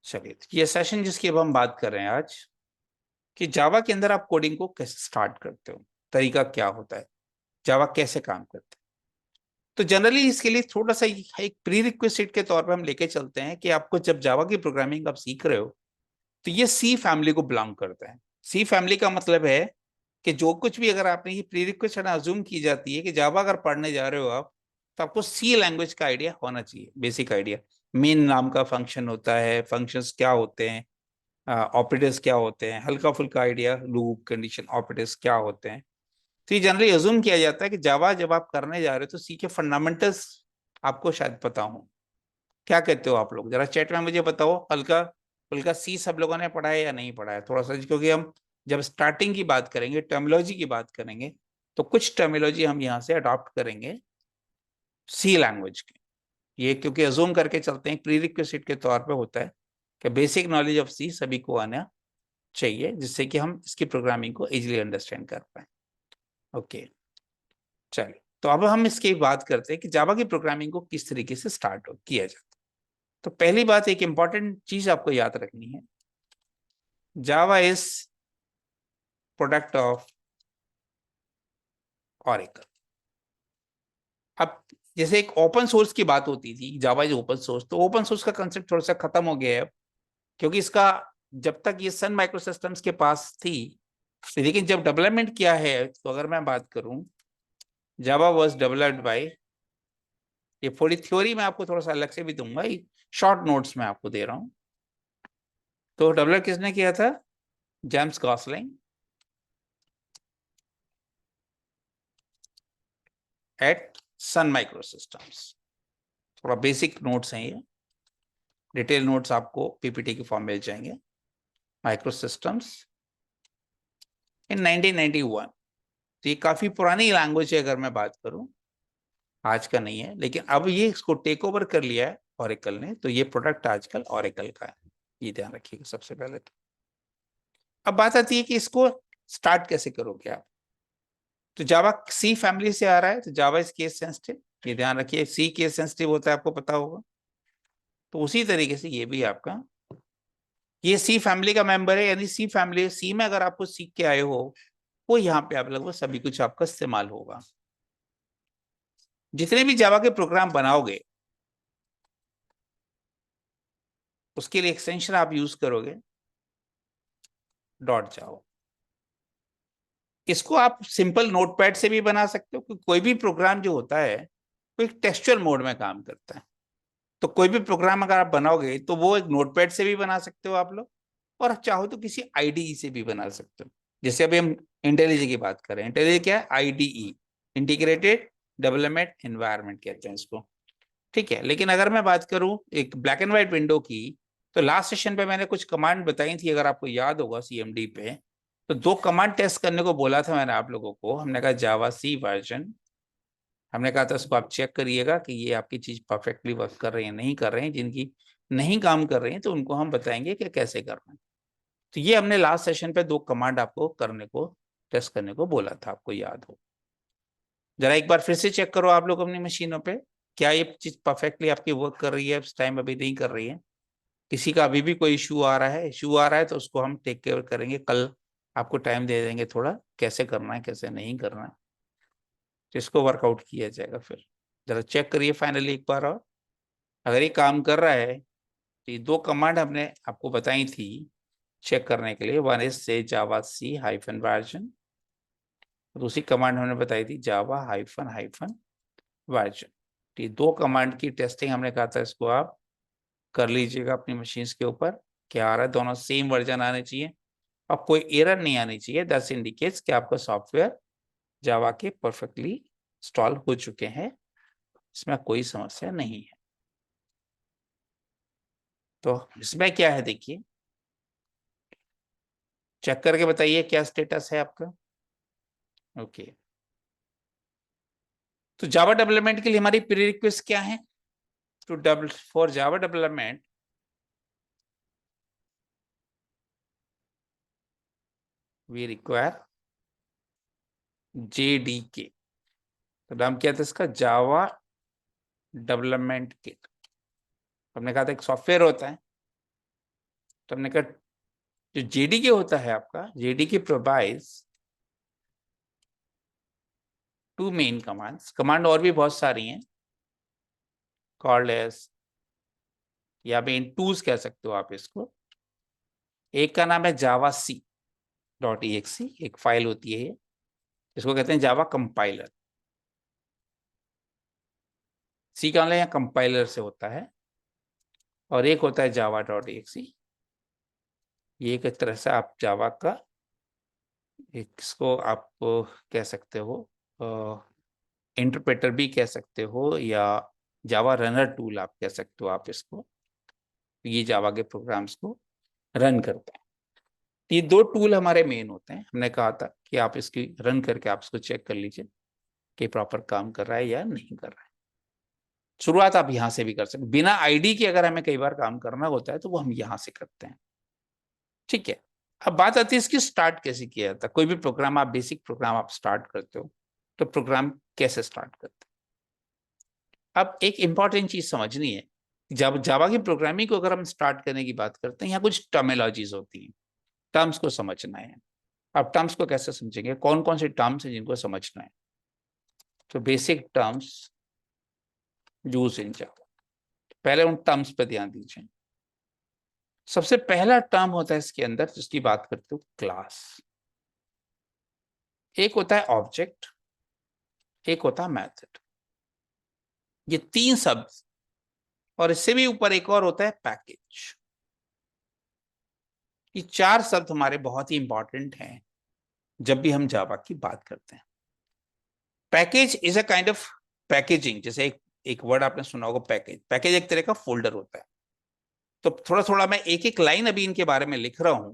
चलिए, तो ये सेशन जिसकी अब हम बात कर रहे हैं आज, कि जावा के अंदर आप कोडिंग को कैसे स्टार्ट करते हो, तरीका क्या होता है, जावा कैसे काम करते हैं। तो जनरली इसके लिए थोड़ा सा एक प्री रिक्वेस्ट के तौर पे हम लेके चलते हैं कि आपको जब जावा की प्रोग्रामिंग आप सीख रहे हो तो ये सी फैमिली को बिलोंग करता है। सी फैमिली का मतलब है कि जो कुछ भी अगर आपने ये प्री रिक्वेस्ट अज्यूम की जाती है कि जावा अगर पढ़ने जा रहे हो आप, तो आपको सी लैंग्वेज का आइडिया होना चाहिए, बेसिक आइडिया। मेन नाम का फंक्शन होता है, फंक्शंस क्या होते हैं, ऑपरेटर्स क्या होते हैं, हल्का फुल्का आइडिया लूप कंडीशन ऑपरेटर्स क्या होते हैं। तो ये जनरली अज्यूम किया जाता है कि जावा जब आप करने जा रहे हो तो सी के फंडामेंटल्स आपको शायद पता हो। क्या कहते हो आप लोग, जरा चैट में मुझे बताओ, हल्का फुल्का सी सब लोगों ने पढ़ा है या नहीं पढ़ा है थोड़ा सा, क्योंकि हम जब स्टार्टिंग की बात करेंगे, टर्मिनोलॉजी की बात करेंगे, तो कुछ टर्मिनोलॉजी हम यहाँ से अडॉप्ट करेंगे सी लैंग्वेज की। ये क्योंकि अज्यूम करके चलते हैं, प्री रिक्विजिट के तौर पे होता है कि बेसिक नॉलेज ऑफ सी सभी को आना चाहिए, जिससे कि हम इसकी प्रोग्रामिंग को इजीली अंडरस्टैंड कर पाए। ओके, चलिए, तो अब हम इसकी बात करते हैं कि जावा की प्रोग्रामिंग को किस तरीके से स्टार्ट किया जाता है। तो पहली बात, एक इंपॉर्टेंट चीज आपको याद रखनी है, Java is product of oracle. अब जैसे एक ओपन सोर्स की बात होती थी, जावा इज ओपन सोर्स, तो ओपन सोर्स का कंसेप्ट थोड़ा सा खत्म हो गया है, क्योंकि इसका जब तक ये सन माइक्रो सिस्टम्स के पास थी, लेकिन जब डेवलपमेंट किया है, तो अगर मैं बात करूं, जावा वाज डेवलप्ड बाय, ये थोड़ी थ्योरी में आपको थोड़ा सा अलग से भी दूंगा, शॉर्ट नोट्स में आपको दे रहा हूं। तो डेवलप किसने किया था? James Gosling eight Sun micro systems. थोड़ा बेसिक नोट्स हैं ये, डिटेल नोट्स आपको पीपीटी के फॉर्म मिल जाएंगे। Micro systems in 1991। तो ये काफी पुरानी लैंग्वेज है, अगर मैं बात करूं, आज का नहीं है, लेकिन अब ये इसको टेक ओवर कर लिया है ऑरेकल ने, तो ये प्रोडक्ट आजकल ऑरेकल का है, ये ध्यान रखिएगा सबसे पहले। तो अब बात आती है कि इसको स्टार्ट कैसे करोगे आप। तो जावा सी फैमिली से आ रहा है, तो जावा इज केस सेंसिटिव, ये ध्यान रखिए, सी केस सेंसिटिव होता है, आपको पता होगा। तो उसी तरीके से ये भी आपका, ये सी फैमिली का मेंबर है, यानी सी फैमिली, सी में अगर आपको सीख के आए हो, वो यहाँ पे आप लगभग सभी कुछ आपका इस्तेमाल होगा। जितने भी जावा के प्रोग्राम बनाओगे, उसके लिए एक्सटेंशन आप यूज करोगे डॉट जावा। इसको आप सिंपल नोटपैड से भी बना सकते हो, क्योंकि कोई भी प्रोग्राम जो होता है वो एक टेक्सचुअल मोड में काम करता है। तो कोई भी प्रोग्राम अगर आप बनाओगे तो वो एक नोटपैड से भी बना सकते हो आप लोग, और चाहो तो किसी आईडीई से भी बना सकते हो। जैसे अभी हम इंटेलिजे की बात करें, इंटेलिजे क्या है? आईडीई, इंटीग्रेटेड डेवलपमेंट एनवायरनमेंट कहते हैं इसको। ठीक है, लेकिन अगर मैं बात करूं एक ब्लैक एंड व्हाइट विंडो की, तो लास्ट सेशन पे मैंने कुछ कमांड बताई थी, अगर आपको याद होगा सीएमडी पे, तो दो कमांड टेस्ट करने को बोला था मैंने आप लोगों को। हमने कहा जावा सी वर्जन, हमने कहा था उसको आप चेक करिएगा कि ये आपकी चीज परफेक्टली वर्क कर रही है नहीं कर रहे हैं, जिनकी नहीं काम कर रही है तो उनको हम बताएंगे कि कैसे करना है। तो ये हमने लास्ट सेशन पे दो कमांड आपको करने को, टेस्ट करने को बोला था, आपको याद हो। जरा एक बार फिर से चेक करो आप लोग अपनी मशीनों पे, क्या ये चीज परफेक्टली आपकी वर्क कर रही है, इस टाइम अभी नहीं कर रही है। किसी का अभी भी कोई इशू आ रहा है, इशू आ रहा है तो उसको हम टेक केयर करेंगे, कल आपको टाइम दे देंगे थोड़ा, कैसे करना है कैसे नहीं करना है, तो इसको वर्कआउट किया जाएगा। फिर जरा चेक करिए फाइनली एक बार, और अगर ये काम कर रहा है तो ये दो कमांड हमने आपको बताई थी चेक करने के लिए, वन इज से जावा सी हाइफन वर्जन, दूसरी कमांड हमने बताई थी जावा हाइफन हाइफन वर्जन। तो ये दो कमांड की टेस्टिंग हमने कहा था इसको आप कर लीजिएगा अपनी मशीन्स के ऊपर, क्या आ रहा है, दोनों सेम वर्जन आने चाहिए और कोई एरर नहीं आनी चाहिए, दैट्स इंडिकेट्स कि आपका सॉफ्टवेयर जावा के परफेक्टली इंस्टॉल हो चुके हैं, इसमें कोई समस्या नहीं है। तो इसमें क्या है देखिए, चेक करके बताइए क्या स्टेटस है आपका। ओके, तो जावा डेवलपमेंट के लिए हमारी प्री रिक्वेस्ट क्या है? To double for Java development we require JDK। तो नाम क्या था इसका? Java development kit. हमने कहा था एक सॉफ्टवेयर होता है, तो हमने कहा जो जेडीके होता है आपका, JDK provides two main commands, command और भी बहुत सारी हैं, कॉल्ड एज, या मेन टूल्स कह सकते हो आप इसको। एक का नाम है जावा सी डॉट EXE, एक फाइल होती है ये, इसको कहते हैं जावा कंपाइलर। सी का मतलब यहाँ कंपाइलर से होता है। और एक होता है जावा डॉट EXE, ये एक तरह से आप जावा का इसको आप कह सकते हो, इंटरप्रेटर भी कह सकते हो, या जावा रनर टूल आप कह सकते हो आप इसको। ये जावा के प्रोग्राम्स को रन करता है। ये दो टूल हमारे मेन होते हैं। हमने कहा था कि आप इसकी रन करके आप इसको चेक कर लीजिए कि प्रॉपर काम कर रहा है या नहीं कर रहा है। शुरुआत आप यहां से भी कर सकते, बिना आईडी के अगर हमें कई बार काम करना होता है तो वो हम यहां से करते हैं। ठीक है, अब बात आती है इसकी स्टार्ट कैसे किया जाता है। कोई भी प्रोग्राम आप, बेसिक प्रोग्राम आप स्टार्ट करते हो तो प्रोग्राम कैसे स्टार्ट करते हैं। अब एक इंपॉर्टेंट चीज समझनी है, जब जावा की प्रोग्रामिंग को अगर हम स्टार्ट करने की बात करते हैं, यहाँ कुछ टर्मिनोलॉजीज होती हैं, टर्म्स को समझना है। अब टर्म्स को कैसे समझेंगे, कौन कौन से टर्म्स हैं जिनको समझना है। तो बेसिक टर्म्स यूज इन जावा, पहले उन टर्म्स पे ध्यान दीजिए। सबसे पहला टर्म होता है इसके अंदर जिसकी बात करते हो, क्लास। एक होता है ऑब्जेक्ट, एक होता है मेथड, ये तीन शब्द, और इससे भी ऊपर एक और होता है पैकेज। ये चार शब्द हमारे बहुत ही इंपॉर्टेंट हैं जब भी हम जावा की बात करते हैं। Package is a kind of packaging, जैसे एक एक वर्ड आपने सुना होगा पैकेज। पैकेज एक तरह का फोल्डर होता है। तो थोड़ा थोड़ा मैं एक एक लाइन अभी इनके बारे में लिख रहा हूं,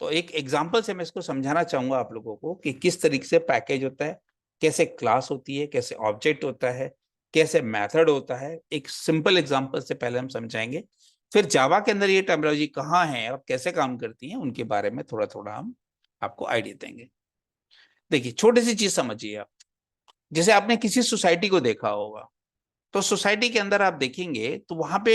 तो एक एग्जांपल से मैं इसको समझाना चाहूंगा आप लोगों को कि किस तरीके से पैकेज होता है, कैसे क्लास होती है, कैसे ऑब्जेक्ट होता है, कैसे मेथड होता है। एक सिंपल एग्जांपल से पहले हम समझाएंगे, फिर जावा के अंदर ये टर्मिनोलॉजी कहाँ है और कैसे काम करती है उनके बारे में थोड़ा थोड़ा हम आपको आइडिया देंगे। देखिए, छोटी सी चीज समझिए आप, जैसे आपने किसी सोसाइटी को देखा होगा, तो सोसाइटी के अंदर आप देखेंगे तो वहां पे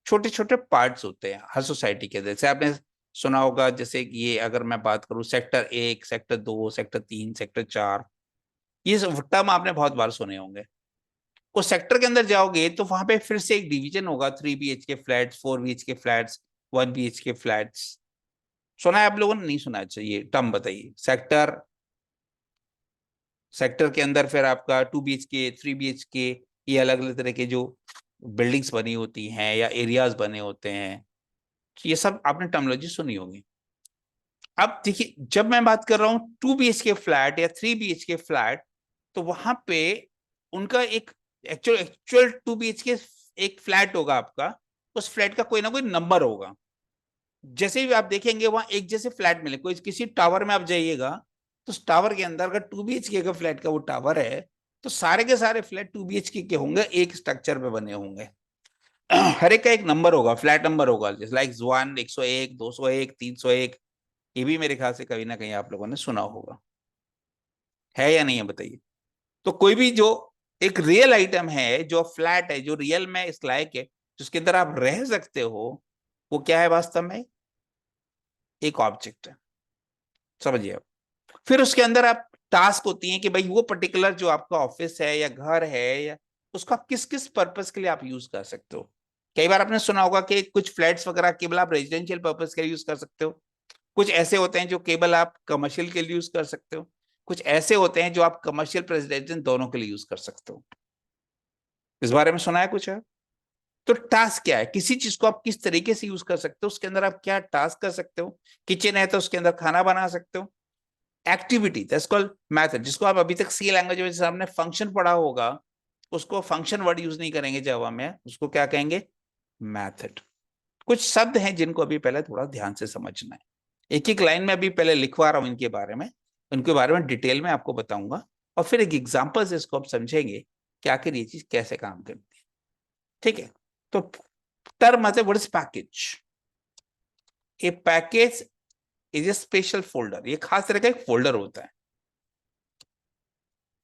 छोटे छोटे पार्ट्स होते हैं हर सोसाइटी के। जैसे आपने सुना होगा, जैसे कि ये अगर मैं बात करूं, सेक्टर 1, सेक्टर 2, सेक्टर 3, सेक्टर 4, ये सब टर्म आपने बहुत बार सुने होंगे। उस सेक्टर के अंदर जाओगे तो वहां पे फिर से एक डिवीजन होगा, 3 BHK flats, 4 BHK flats, 1 BHK flats. सुना है आप लोगों ने, नहीं सुना? चाहिए टर्म बताइए। सेक्टर, सेक्टर के अंदर फिर आपका 2 BHK, 3 BHK, ये अलग अलग तरह के जो बिल्डिंग्स बनी होती हैं या एरियाज बने होते हैं, ये सब आपने टर्मिनोलॉजी सुनी होगी। अब देखिए, जब मैं बात कर रहा हूं 2 BHK फ्लैट या 3 BHK फ्लैट, तो वहां पे उनका एक एक्चुअल एक्चुअल 2 BHK एक फ्लैट होगा आपका, उस फ्लैट का कोई ना कोई नंबर होगा। जैसे भी आप देखेंगे वहां एक जैसे फ्लैट मिले, कोई किसी टावर में आप जाइएगा, तो उस टावर के अंदर अगर 2 BHK का फ्लैट का वो टावर है, तो सारे के सारे फ्लैट 2 BHK के होंगे, एक स्ट्रक्चर पे बने होंगे। हर एक का एक नंबर होगा, फ्लैट नंबर होगा, जैसे लाइक 1, 101, 201, 301। ये भी मेरे ख्याल से कहीं ना कहीं आप लोगों ने सुना होगा, है या नहीं है बताइए। तो कोई भी जो एक रियल आइटम है, जो फ्लैट है, जो रियल में इस लायक है, जिसके अंदर आप रह सकते हो, वो क्या है वास्तव में? एक ऑब्जेक्ट है। समझिए आप। फिर उसके अंदर आप टास्क होती हैं कि भाई वो पर्टिकुलर जो आपका ऑफिस है या घर है, या उसको आप किस किस पर्पस के लिए आप यूज कर सकते हो। कई बार आपने सुना होगा कि कुछ फ्लैट्स वगैरह केवल आप रेजिडेंशियल पर्पस के लिए यूज कर सकते हो, कुछ ऐसे होते हैं जो केवल आप कमर्शियल के लिए यूज कर सकते हो, कुछ ऐसे होते हैं जो आप कमर्शियल रेजिडेंशियल दोनों के लिए यूज कर सकते हो। इस बारे में सुना है कुछ है? तो टास्क क्या है, किसी चीज को आप किस तरीके से यूज कर सकते हो, उसके अंदर आप क्या टास्क कर सकते हो। किचन है तो उसके अंदर खाना बना सकते हो। एक्टिविटी दैट्स कॉल्ड मेथड, जिसको आप अभी तक सी लैंग्वेज में जैसे आपने फंक्शन पढ़ा होगा, उसको फंक्शन वर्ड यूज नहीं करेंगे जावा में, उसको क्या कहेंगे? मेथड। कुछ शब्द हैं जिनको अभी पहले थोड़ा ध्यान से समझना है। एक एक लाइन में अभी पहले लिखवा रहा हूं इनके बारे में, उनके बारे में डिटेल में आपको बताऊंगा, और फिर एक एग्जाम्पल से इसको आप समझेंगे कि आखिर ये चीज कैसे काम करती है। ठीक है, तो टर्म मतलब what is package. A package is a special folder, ये खास तरह का एक फोल्डर होता है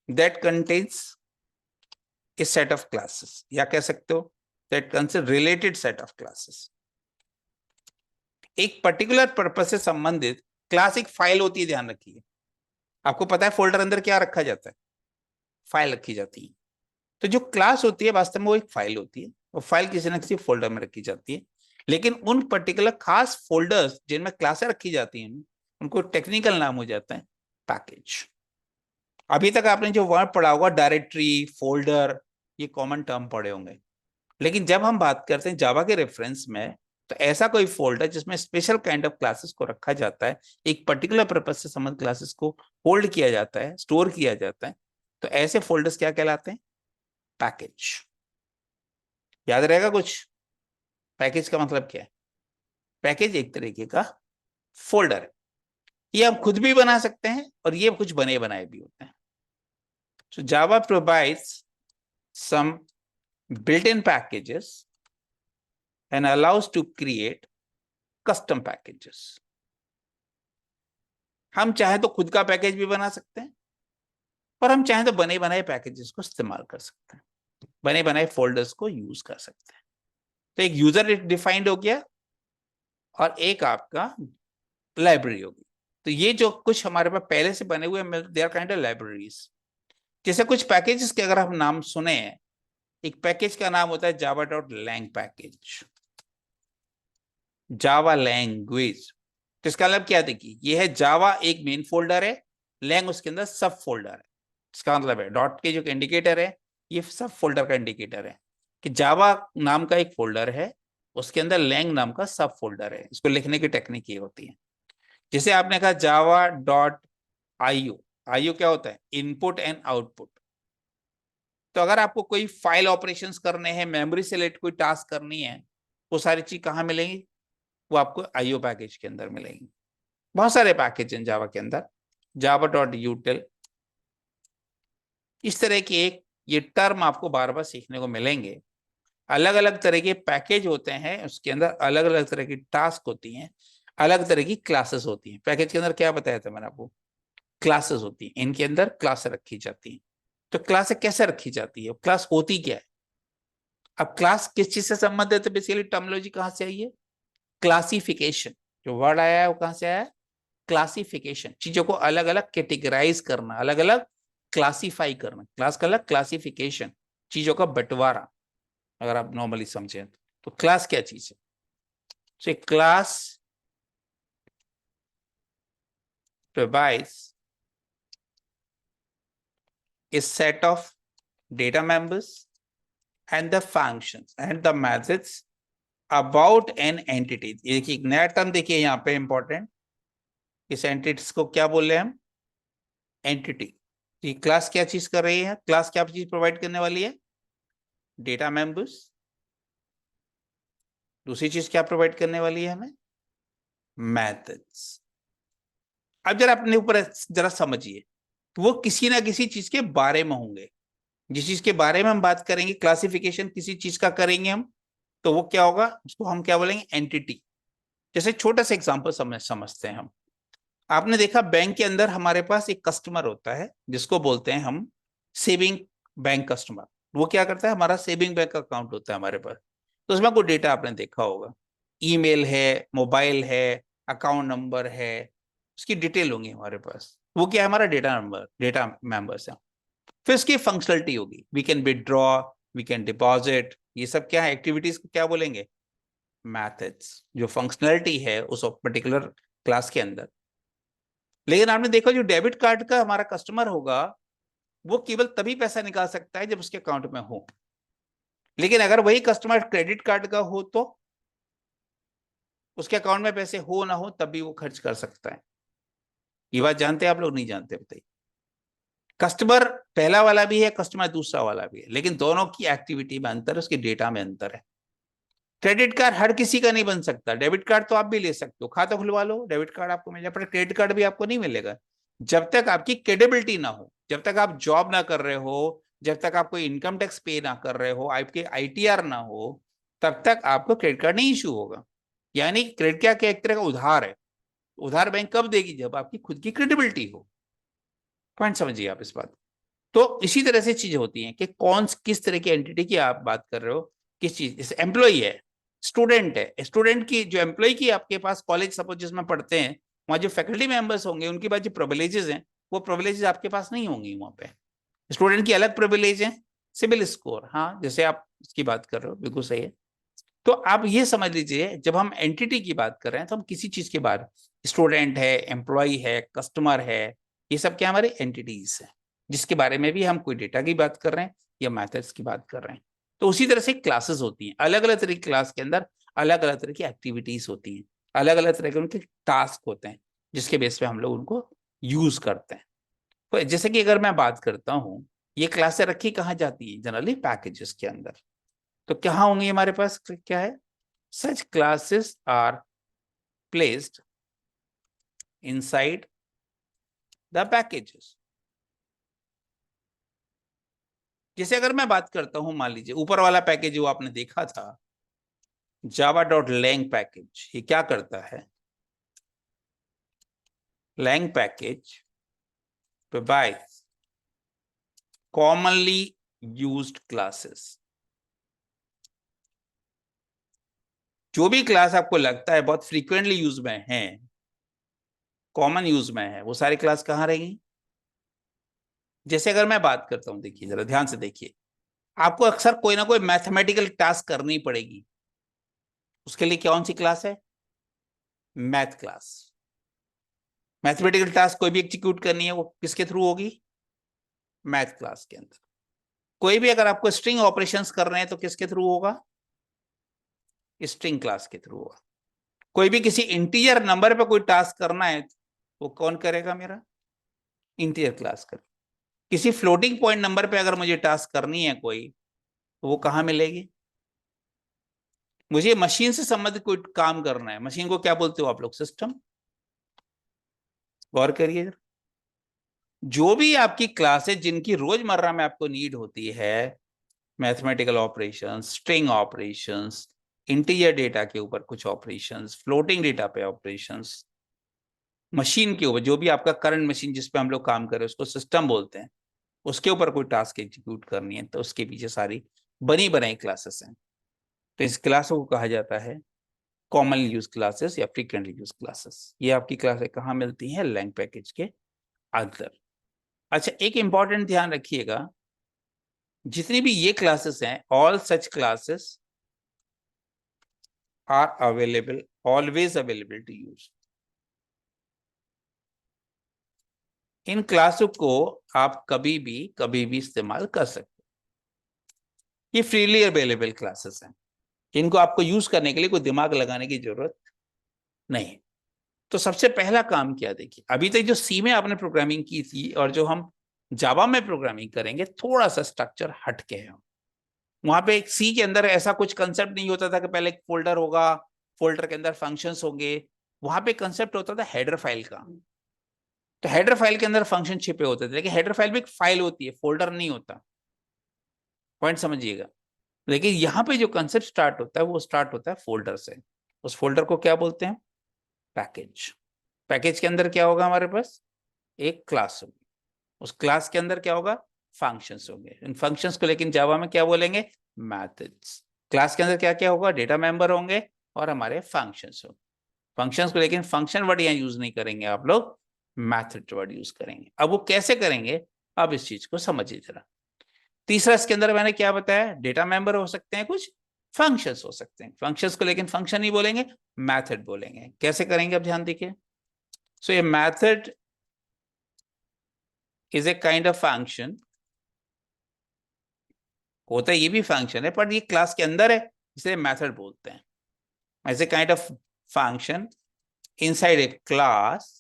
that contains A set of classes, या कह सकते हो that contains related set of classes. एक पर्टिकुलर पर्पस से संबंधित क्लास एक फाइल होती है, ध्यान रखिए। आपको पता है फोल्डर अंदर क्या रखा जाता है? फाइल रखी जाती है। तो जो क्लास होती है वास्तव में वो एक फाइल होती है, वो फाइल किसी न किसी फोल्डर में रखी जाती है। लेकिन उन पर्टिकुलर खास फोल्डर्स जिनमें क्लासें रखी जाती हैं उनको टेक्निकल नाम हो जाता है पैकेज। अभी तक आपने जो वर्ड पढ़ा होगा डायरेक्टरी, फोल्डर, ये कॉमन टर्म पढ़े होंगे। लेकिन जब हम बात करते हैं जावा के रेफरेंस में, तो ऐसा कोई फोल्डर जिसमें स्पेशल काइंड ऑफ क्लासेस को रखा जाता है, एक पर्टिकुलर पर्पज से संबंधित क्लासेस को होल्ड किया जाता है, स्टोर किया जाता है, तो ऐसे फोल्डर्स क्या कहलाते हैं? पैकेज। याद रहेगा कुछ? पैकेज का मतलब क्या है? पैकेज एक तरीके का फोल्डर है। ये हम खुद भी बना सकते हैं और ये कुछ बने बनाए भी होते हैं। So Java provides some built-in packages and allows to create custom packages. हम चाहे तो खुद का पैकेज भी बना सकते हैं और हम चाहे तो बने बनाए पैकेजेस को इस्तेमाल कर सकते हैं, बने बनाए फोल्डर्स को यूज कर सकते हैं। तो एक यूजर डिफाइंड हो गया और एक आपका लाइब्रेरी होगी। तो ये जो कुछ हमारे पास पहले से बने हुए they are kind of libraries. जैसे कुछ पैकेजेस के अगर हम नाम सुने हैं, एक पैकेज का नाम होता है java.lang पैकेज, जावा लैंग्वेज। तो इसका मतलब क्या? देखिए, ये है जावा एक मेन फोल्डर है, लैंग उसके अंदर सब फोल्डर है। इसका मतलब है डॉट के जो इंडिकेटर है ये सब फोल्डर का इंडिकेटर है कि जावा नाम का एक फोल्डर है, उसके अंदर लैंग नाम का सब फोल्डर है। इसको लिखने की टेक्निक ये होती है। जैसे आपने कहा java.io, आईओ क्या होता है? Input and output. तो अगर आपको कोई फाइल ऑपरेशंस करने हैं, मेमोरी से रिलेटेड कोई टास्क करनी है, वो सारी चीज कहाँ मिलेंगी? वो आपको आईओ पैकेज के अंदर मिलेंगी। बहुत सारे पैकेज हैं जावा के अंदर, java.util, इस तरह की एक ये टर्म आपको बार बार सीखने को मिलेंगे। अलग अलग तरह के पैकेज होते हैं, उसके अंदर अलग अलग तरह की टास्क होती हैं, अलग तरह की क्लासेस होती हैं। पैकेज के अंदर क्या बताया था मैंने आपको? क्लासेस होती हैं, इनके अंदर क्लासेस रखी जाती हैं। तो क्लास कैसे रखी जाती है? क्लास होती क्या है? अब क्लास किस चीज से संबंधित है? बेसिकली टर्मिनोलॉजी कहां से आई है? क्लासिफिकेशन। जो वर्ड आया है वो कहां से आया है? क्लासिफिकेशन। चीजों को अलग अलग कैटेगराइज करना, अलग अलग क्लासिफाई करना। क्लास का अलग क्लासिफिकेशन, चीजों का बंटवारा, अगर आप नॉर्मली समझें तो क्लास क्या चीज है? So a class provides a set of data members and the functions and the methods about an entity। देखिए एक नया टर्म देखिए यहाँ पे इंपॉर्टेंट, इस एंटिटीज को क्या बोल रहे हैं हम? एंटिटी। ये क्लास क्या चीज कर रही है? क्लास क्या चीज प्रोवाइड करने वाली है? Data members. दूसरी चीज क्या प्रोवाइड करने वाली है हमें? मेथड्स। अब जरा अपने ऊपर जरा समझिए, वो किसी ना किसी चीज के बारे में होंगे। जिस चीज के बारे में हम बात करेंगे, क्लासिफिकेशन किसी चीज का करेंगे हम, तो वो क्या होगा? उसको हम क्या बोलेंगे? एंटिटी। जैसे छोटा सा एग्जांपल समझते हैं हम। आपने देखा बैंक के अंदर हमारे पास एक कस्टमर होता है जिसको बोलते हैं हम सेविंग बैंक कस्टमर। वो क्या करता है? हमारा सेविंग बैंक अकाउंट होता है हमारे पास, तो उसमें कोई डेटा आपने देखा होगा, ईमेल है, मोबाइल है, अकाउंट नंबर है, उसकी डिटेल होंगी हमारे पास। वो क्या है? हमारा डेटा नंबर, डेटा मेंबर्स है। फिर उसकी फंक्शनलिटी होगी, we can withdraw, we can deposit, ये सब क्या है? एक्टिविटीज को क्या बोलेंगे? मैथड्स। जो फंक्शनलिटी है उस पर्टिकुलर क्लास के अंदर। लेकिन आपने देखा जो डेबिट कार्ड का हमारा कस्टमर होगा, वो केवल तभी पैसा निकाल सकता है जब उसके अकाउंट में हो। लेकिन अगर वही कस्टमर क्रेडिट कार्ड का हो तो उसके अकाउंट में पैसे हो ना हो तब भी वो खर्च कर सकता है। ये बात जानते हैं आप लोग? नहीं जानते? बताइए। कस्टमर पहला वाला भी है, कस्टमर दूसरा वाला भी है, लेकिन दोनों की एक्टिविटी में अंतर है, उसके डेटा में अंतर है। क्रेडिट कार्ड हर किसी का नहीं बन सकता। डेबिट कार्ड तो आप भी ले सकते हो, खाता खुलवा लो, डेबिट कार्ड आपको मिल जाए, पर क्रेडिट कार्ड भी आपको नहीं मिलेगा जब तक आपकी क्रेडिबिलिटी ना हो, जब तक आप जॉब ना कर रहे हो, जब तक आप कोई इनकम टैक्स पे ना कर रहे हो, आपके आईटीआर ना हो, तब तक आपको क्रेडिट कार्ड नहीं इशू होगा। यानी क्रेडिट कार्ड एक तरह का उधार है। उधार बैंक कब देगी? जब आपकी खुद की क्रेडिबिलिटी हो। पॉइंट समझिए आप इस बात। तो इसी तरह से चीजें होती हैं कि कौन किस तरह की एंटिटी की आप बात कर रहे हो, किस चीज। जैसे एम्प्लॉई है, स्टूडेंट है, स्टूडेंट की जो एम्प्लॉय की आपके पास कॉलेज सपोज जिसमें पढ़ते हैं, वहां जो फैकल्टी मेंबर्स होंगे उनके पास जो प्रिविलेजेस हैं वो प्रिविलेजेस आपके पास नहीं होंगी वहां पे। स्टूडेंट की अलग प्रिविलेज है। सिविल स्कोर, हाँ जैसे आप इसकी बात कर रहे हो बिल्कुल सही है। तो आप ये समझ लीजिए जब हम एंटिटी की बात कर रहे हैं तो हम किसी चीज के बारे, स्टूडेंट है, एम्प्लॉय है, कस्टमर है, ये सब क्या हमारे एंटिटीज है, जिसके बारे में भी हम कोई डेटा की बात कर रहे हैं या मैथड्स की बात कर रहे हैं। तो उसी तरह से क्लासेस होती हैं, अलग अलग तरह की क्लास के अंदर अलग अलग तरह की एक्टिविटीज होती हैं, अलग अलग तरह के उनके टास्क होते हैं, जिसके बेस पे हम लोग उनको यूज करते हैं। तो जैसे कि अगर मैं बात करता हूँ, ये क्लासें रखी कहाँ जाती है जनरली पैकेजेस के अंदर। तो कहाँ होंगी हमारे पास, क्या है, such classes are placed inside the packages। जैसे अगर मैं बात करता हूं, मान लीजिए ऊपर वाला पैकेज जो आपने देखा था java.lang पैकेज, ये क्या करता है, lang package provides commonly used classes। जो भी क्लास आपको लगता है बहुत फ्रीक्वेंटली यूज में है, कॉमन यूज में है, वो सारी क्लास कहाँ रहेंगी। जैसे अगर मैं बात करता हूं, देखिए जरा ध्यान से देखिए, आपको अक्सर कोई ना कोई मैथमेटिकल टास्क करनी पड़ेगी, उसके लिए कौन सी क्लास है, मैथ क्लास। मैथमेटिकल टास्क कोई भी एग्जीक्यूट करनी है वो किसके थ्रू होगी, मैथ क्लास के अंदर। कोई भी अगर आपको स्ट्रिंग ऑपरेशंस कर रहे हैं तो किसके थ्रू होगा, स्ट्रिंग क्लास के थ्रू होगा। कोई भी किसी इंटीजर नंबर पे कोई टास्क करना है वो कौन करेगा, मेरा इंटीजर क्लास कर। किसी फ्लोटिंग पॉइंट नंबर पे अगर मुझे टास्क करनी है कोई, तो वो कहां मिलेगी। मुझे मशीन से संबंधित कोई काम करना है, मशीन को क्या बोलते हो आप लोग, सिस्टम। गौर करिए, जो भी आपकी क्लास है जिनकी रोजमर्रा में आपको नीड होती है, mathematical operations, string operations, integer data के ऊपर कुछ ऑपरेशंस, फ्लोटिंग डेटा पे ऑपरेशंस, मशीन के ऊपर जो भी आपका करंट मशीन जिस पे हम लोग काम कर रहे हैं उसको सिस्टम बोलते हैं, उसके ऊपर कोई टास्क एग्जीक्यूट करनी है तो उसके पीछे सारी बनी बनाई क्लासेस हैं। तो इस क्लासों को कहा जाता है कॉमनली यूज क्लासेस या फ्रीक्वेंटली यूज क्लासेस। ये आपकी क्लासेस कहाँ मिलती हैं, लैंग पैकेज के अंदर। अच्छा, एक इंपॉर्टेंट ध्यान रखिएगा, जितनी भी ये क्लासेस हैं, all such classes are available, always available to use. इन क्लासों को आप कभी भी इस्तेमाल कर सकते हैं। ये फ्रीली अवेलेबल क्लासेस हैं, इनको आपको यूज करने के लिए कोई दिमाग लगाने की जरूरत नहीं। तो सबसे पहला काम क्या, देखिए अभी तक जो सी में आपने प्रोग्रामिंग की थी और जो हम जावा में प्रोग्रामिंग करेंगे थोड़ा सा स्ट्रक्चर हटके है। वहां पे एक सी के अंदर ऐसा कुछ कंसेप्ट नहीं होता था कि पहले एक फोल्डर होगा, फोल्डर के अंदर फंक्शंस होंगे। वहां पे कंसेप्ट होता था हेडर फाइल का। तो हेडर फाइल के अंदर फंक्शन छिपे होते थे, लेकिन हेडर फाइल भी एक फाइल होती है, फोल्डर नहीं होता। पॉइंट समझिएगा। लेकिन यहाँ पे जो कंसेप्ट स्टार्ट होता है वो स्टार्ट होता है फोल्डर से। उस फोल्डर को क्या बोलते हैं, पैकेज। पैकेज के अंदर क्या होगा हमारे पास, एक क्लास होगी, उस क्लास के अंदर क्या होगा, फंक्शंस होंगे। इन फंक्शंस को लेकिन जावा में क्या बोलेंगे, मेथड्स। क्लास के अंदर क्या क्या होगा, डेटा मेंबर होंगे और हमारे फंक्शंस होंगे। फंक्शंस को लेकिन फंक्शन वर्ड यहाँ यूज नहीं करेंगे आप लोग, मैथड वर्ड यूज करेंगे। अब वो कैसे करेंगे, अब इस चीज को समझिए जरा। तीसरा इसके अंदर मैंने क्या बताया, डेटा मेंबर हो सकते हैं, कुछ फंक्शंस हो सकते हैं। फंक्शंस को लेकिन फंक्शन नहीं बोलेंगे, मैथड बोलेंगे। कैसे करेंगे अब ध्यान देखिए। सो ये method is a kind of function, होता है ये भी फंक्शन है पर ये क्लास के अंदर है इसलिए मेथड बोलते हैं। As a kind of function inside a class.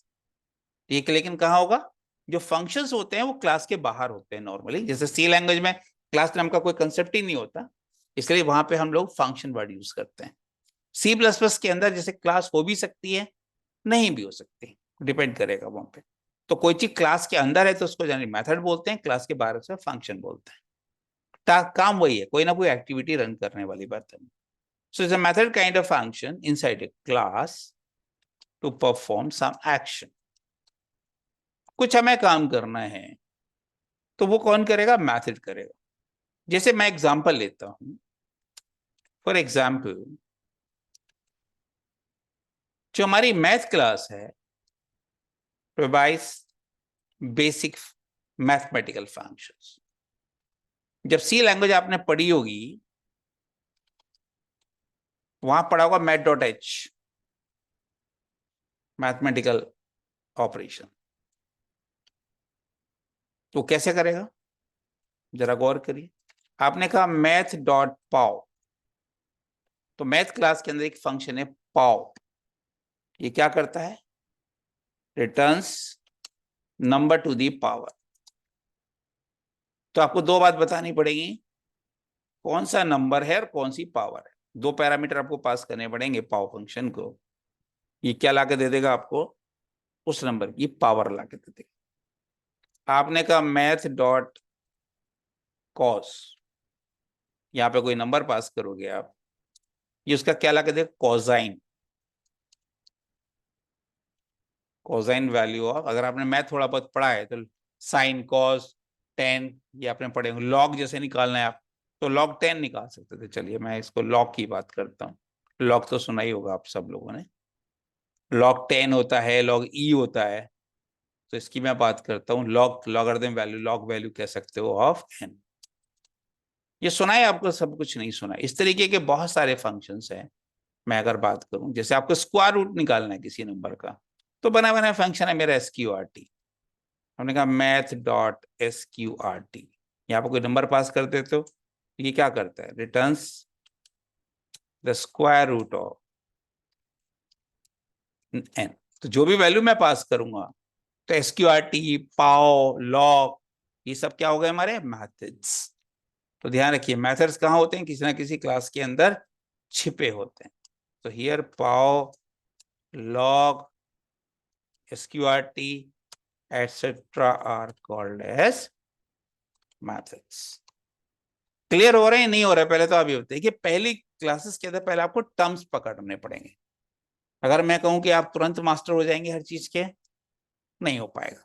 ये लेकिन कहाँ होगा, जो फंक्शंस होते हैं वो क्लास के बाहर होते हैं नॉर्मली। जैसे सी लैंग्वेज में क्लास नाम का कोई कंसेप्ट ही नहीं होता, इसलिए वहां पे हम लोग फंक्शन वर्ड यूज करते हैं। सी प्लस प्लस के अंदर जैसे क्लास हो भी सकती है, नहीं भी हो सकती, डिपेंड करेगा वहां पे। तो कोई चीज क्लास के अंदर है तो उसको यानी मेथड बोलते हैं, क्लास के बाहर से फंक्शन बोलते हैं। काम वही है, कोई ना कोई एक्टिविटी रन करने वाली बात है। So it's a method kind of function inside a class to perform some action. कुछ हमें काम करना है तो वो कौन करेगा, मैथड करेगा। जैसे मैं एग्जांपल लेता हूं, फॉर एग्जांपल जो हमारी मैथ क्लास है प्रोवाइड्स बेसिक मैथमेटिकल फंक्शंस। जब सी लैंग्वेज आपने पढ़ी होगी, वहां पढ़ा होगा मैथ.h, मैथमेटिकल ऑपरेशन। तो कैसे करेगा, जरा गौर करिए। आपने कहा मैथ.pow, तो मैथ क्लास के अंदर एक फंक्शन है पाव। ये क्या करता है, returns number to the power. तो आपको दो बात बतानी पड़ेगी, कौन सा नंबर है और कौन सी पावर है। दो पैरामीटर आपको पास करने पड़ेंगे पाव फंक्शन को। ये क्या लाके दे देगा आपको, उस नंबर की पावर लाके दे देगा। आपने कहा मैथ डॉट कॉस, यहाँ पे कोई नंबर पास करोगे आप, ये उसका क्या लाके देगा, कोसाइन। कोसाइन वैल्यू ऑफ, अगर आपने मैथ थोड़ा बहुत पढ़ा है तो साइन कॉस टेन ये आपने पढ़े होंगे। लॉग जैसे निकालना है आप, तो लॉग 10 निकाल सकते थे। चलिए मैं इसको लॉग की बात करता हूँ। लॉग तो सुना ही होगा आप सब लोगों ने, लॉग 10 होता है, लॉग ई होता है। तो इसकी मैं बात करता हूँ, log logarithm value, log value कह सकते हो ऑफ एन। ये सुना है आपको, सब कुछ नहीं सुना। इस तरीके के बहुत सारे फंक्शंस हैं। मैं अगर बात करूं, जैसे आपको स्क्वायर रूट निकालना है किसी नंबर का, तो बना बनाया फंक्शन है मेरा SQRT। हमने कहा मैथ डॉट SQRT, यहाँ पर कोई नंबर पास कर देते हो, ये क्या करता है, returns the square root of n। तो जो भी वैल्यू मैं पास करूंगा, तो SQRT, पाव, लॉग, ये सब क्या हो गए हमारे मैथड्स। तो ध्यान रखिए, मैथड्स कहाँ होते हैं, किसी ना किसी क्लास के अंदर छिपे होते हैं। तो here pav, log, SQRT etc are called as methods। Clear हो रहे हैं नहीं हो रहा है, पहले तो आप ये बताइए कि पहली क्लासेस के अंदर पहले आपको टर्म्स पकड़ने पड़ेंगे। अगर मैं कहूं कि आप तुरंत मास्टर हो जाएंगे हर चीज के, नहीं हो पाएगा।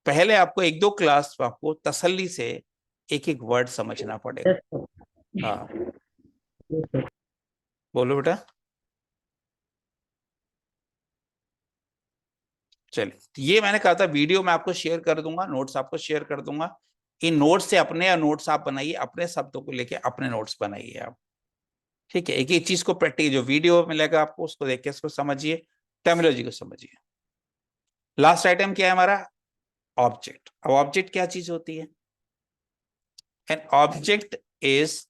पहले आपको एक दो क्लास आपको तसल्ली से एक एक वर्ड समझना पड़ेगा। हाँ बोलो बेटा। चलिए, ये मैंने कहा था वीडियो मैं आपको शेयर कर दूंगा, नोट्स आपको शेयर कर दूंगा। इन नोट्स से अपने नोट्स आप बनाइए, अपने शब्दों को लेके अपने नोट्स बनाइए आप। ठीक है, एक एक चीज को प्रैक्टिस, जो वीडियो मिलेगा आपको उसको देख के इसको समझिए, टर्मिनोलॉजी को समझिए। लास्ट आइटम क्या है हमारा, ऑब्जेक्ट। अब ऑब्जेक्ट क्या चीज होती है, an object is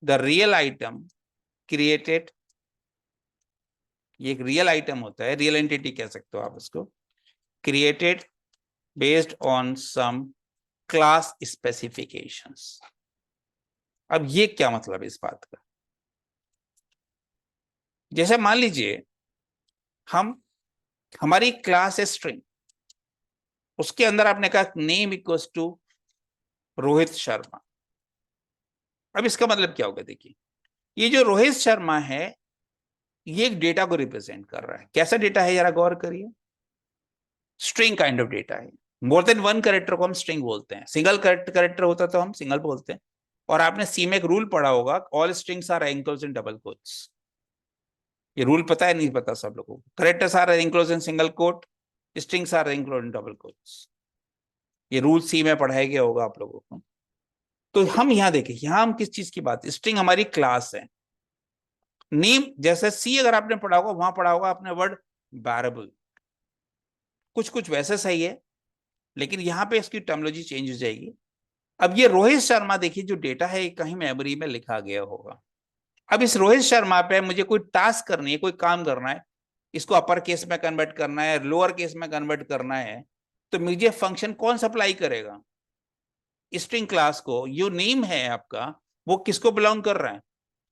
the real item created. ये एक रियल आइटम होता है, रियल एंटिटी कह सकते हो आप इसको, created based on some class specifications. अब ये क्या मतलब है इस बात का, जैसे मान लीजिए हमारी क्लास है स्ट्रिंग, उसके अंदर आपने कहा name equals to Rohit Sharma. अब इसका मतलब क्या होगा, देखिए ये जो रोहित शर्मा है, ये एक डेटा को रिप्रेजेंट कर रहा है। कैसा डेटा है जरा गौर करिए, स्ट्रिंग काइंड ऑफ डेटा है। मोर देन वन कैरेक्टर को हम स्ट्रिंग बोलते हैं, सिंगल कैरेक्टर होता तो हम सिंगल बोलते हैं। और आपने सी में एक रूल पढ़ा होगा, all strings are enclosed in double quotes. ये रूल पता है नहीं पता सब लोगों को, characters are enclosed in single quote, strings are enclosed in double quotes. ये रूल सी में पढ़ाया गया होगा आप लोगों को। तो हम यहाँ देखें, यहाँ हम किस चीज की बात, स्ट्रिंग हमारी क्लास है। नेम जैसे सी अगर आपने पढ़ा होगा, वहां पढ़ा होगा आपने वर्ड वेरिएबल, कुछ कुछ वैसे सही है, लेकिन यहाँ पे इसकी टर्मिनोलॉजी चेंज हो जाएगी। अब ये रोहित शर्मा देखिए, जो डेटा है कहीं मेमोरी में लिखा गया होगा। अब इस रोहित शर्मा पे मुझे कोई टास्क करनी है, कोई काम करना है, इसको अपर केस में कन्वर्ट करना है, लोअर केस में कन्वर्ट करना है, तो मुझे फंक्शन कौन सप्लाई करेगा, स्ट्रिंग क्लास को। जो नेम है आपका वो किसको बिलोंग कर रहा है,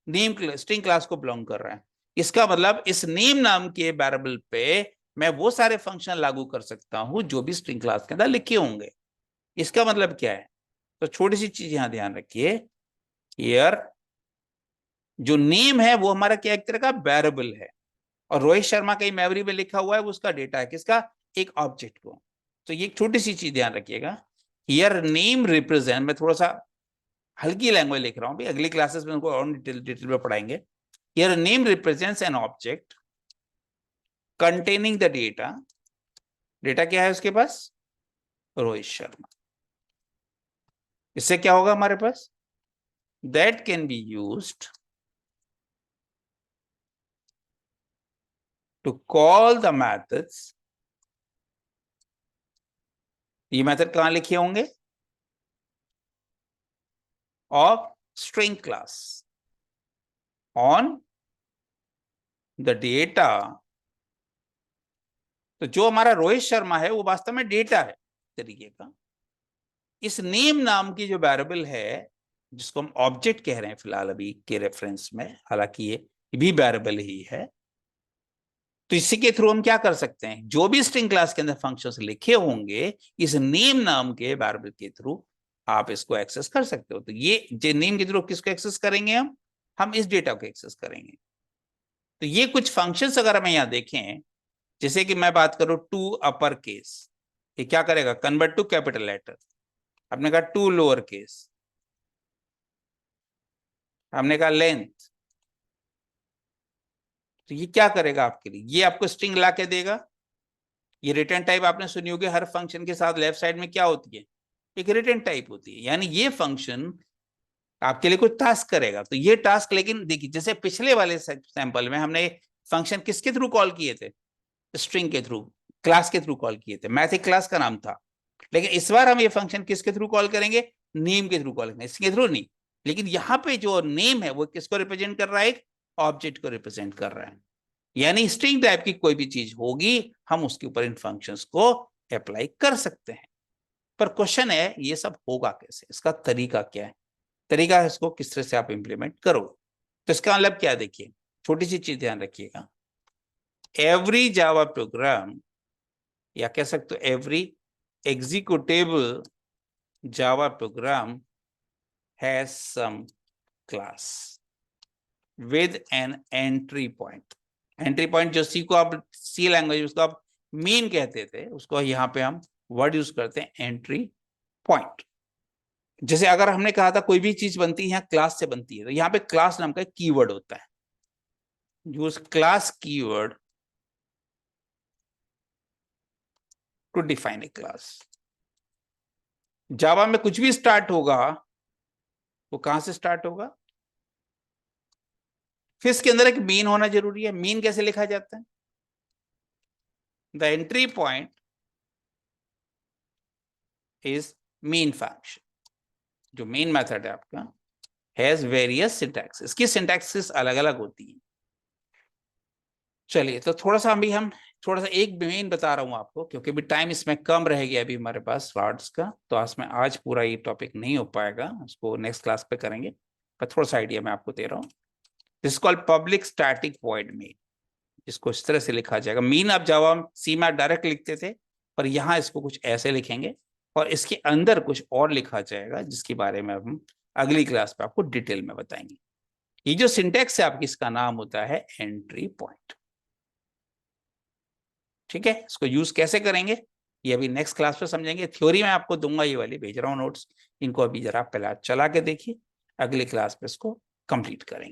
नेम स्ट्रिंग क्लास को बिलोंग कर रहा है। इसका मतलब इस नेम नाम के वेरिएबल पे मैं वो सारे फंक्शन लागू कर सकता हूं जो भी स्ट्रिंग क्लास के अंदर लिखे होंगे। इसका मतलब क्या है, तो छोटी सी चीज यहां ध्यान रखिए, हियर जो नेम है वो हमारा क्या एक तरह का वेरिएबल है, और रोहित शर्मा कहीं मेमोरी में लिखा हुआ है वो उसका डेटा है, किसका, एक ऑब्जेक्ट को। तो ये एक छोटी सी चीज ध्यान रखिएगा, हियर नेम रिप्रेजेंट, मैं थोड़ा सा हल्की लैंग्वेज लिख रहा हूं, अगली क्लासेस में उनको और डिटेल में पढ़ाएंगे। Here name represents an object containing the data, data क्या है उसके पास, रोहित शर्मा। इससे क्या होगा हमारे पास, that can be used to call the methods, ये मेथड कहां लिखे होंगे, of string class on the data. तो जो हमारा रोहित शर्मा है वो वास्तव में डेटा है तरीके का। इस नेम नाम की जो वेरिएबल है, जिसको हम ऑब्जेक्ट कह रहे हैं फिलहाल अभी के रेफरेंस में, हालांकि ये भी वेरिएबल ही है, तो इसी के थ्रू हम क्या कर सकते हैं, जो भी स्ट्रिंग क्लास के अंदर फंक्शंस लिखे होंगे, इस नेम नाम के वेरिएबल के थ्रू आप इसको एक्सेस कर सकते हो। तो ये जो नेम के थ्रू किसको एक्सेस करेंगे, हम इस डेटा को एक्सेस करेंगे। तो ये कुछ फंक्शंस अगर हम यहाँ देखें, जैसे कि मैं बात करूं टू अपर केस, ये क्या करेगा, कन्वर्ट टू कैपिटल लेटर। हमने कहा टू लोअर केस, हमने कहा लेंथ, तो ये क्या करेगा आपके लिए, ये आपको स्ट्रिंग ला के देगा। ये रिटर्न टाइप आपने सुनी होगी, हर फंक्शन के साथ लेफ्ट साइड में क्या होती है, एक रिटर्न टाइप होती है। यानी ये फंक्शन आपके लिए कुछ टास्क करेगा। तो ये टास्क, लेकिन देखिए जैसे पिछले वाले सैंपल में हमने फंक्शन किसके थ्रू कॉल किए थे, स्ट्रिंग के थ्रू, क्लास के थ्रू कॉल किए थे, मैथ एक क्लास का नाम था। लेकिन इस बार हम ये फंक्शन किसके थ्रू कॉल करेंगे, नेम के थ्रू कॉल करेंगे, इसके थ्रू नहीं। लेकिन यहाँ पे जो नेम है वो किसको रिप्रेजेंट कर रहा है, एक ऑब्जेक्ट को रिप्रेजेंट कर रहा है। यानी स्ट्रिंग टाइप की कोई भी चीज होगी, हम उसके ऊपर इन फंक्शंस को अप्लाई कर सकते हैं। पर क्वेश्चन है ये सब होगा कैसे, इसका तरीका क्या है, तरीका है इसको किस तरह से आप इंप्लीमेंट करोगे। तो इसका मतलब क्या, देखिए छोटी सी चीज ध्यान रखिएगा, एवरी जावा प्रोग्राम, या कह सकते हो every executable Java program has some class with an entry point. Entry point जो सी को आप, सी लैंग्वेज उसको आप मीन कहते थे, उसको यहाँ पे हम वर्ड यूज करते हैं एंट्री पॉइंट। जैसे अगर हमने कहा था कोई भी चीज बनती है यहाँ क्लास से बनती है, तो यहाँ पे क्लास नाम का कीवर्ड होता है, use class keyword to define a class. Java में कुछ भी स्टार्ट होगा वो कहां से स्टार्ट होगा, फिर इसके अंदर एक मीन होना जरूरी है। मीन कैसे लिखा जाता है, the entry point is mean function, जो मेन मेथड है आपका, हैज वेरियस सिंटैक्स, इसकी सिंटैक्सेस अलग अलग होती है। चलिए तो थोड़ा सा अभी हम थोड़ा सा एक मेन बता रहा हूं आपको, क्योंकि अभी टाइम इसमें कम रह गया अभी हमारे पास स्लॉट्स का, तो इसमें आज पूरा ये टॉपिक नहीं हो पाएगा, उसको नेक्स्ट क्लास पे करेंगे। पर थोड़ा सा आइडिया मैं आपको दे रहा हूँ। This called public static void main, इसको इस तरह से लिखा जाएगा। मीन आप जावा सी में डायरेक्ट लिखते थे, पर यहाँ इसको कुछ ऐसे लिखेंगे, और इसके अंदर कुछ और लिखा जाएगा जिसके बारे में हम अगली क्लास पे आपको डिटेल में बताएंगे। ये जो सिंटेक्स है आपकी, इसका नाम होता है एंट्री पॉइंट। ठीक है, इसको यूज कैसे करेंगे ये अभी नेक्स्ट क्लास पे समझेंगे। थ्योरी में आपको दूंगा, ये वाली भेज रहा हूँ नोट्स, इनको अभी जरा पहले चला के देखिए, अगली क्लास पे इसको कंप्लीट करेंगे।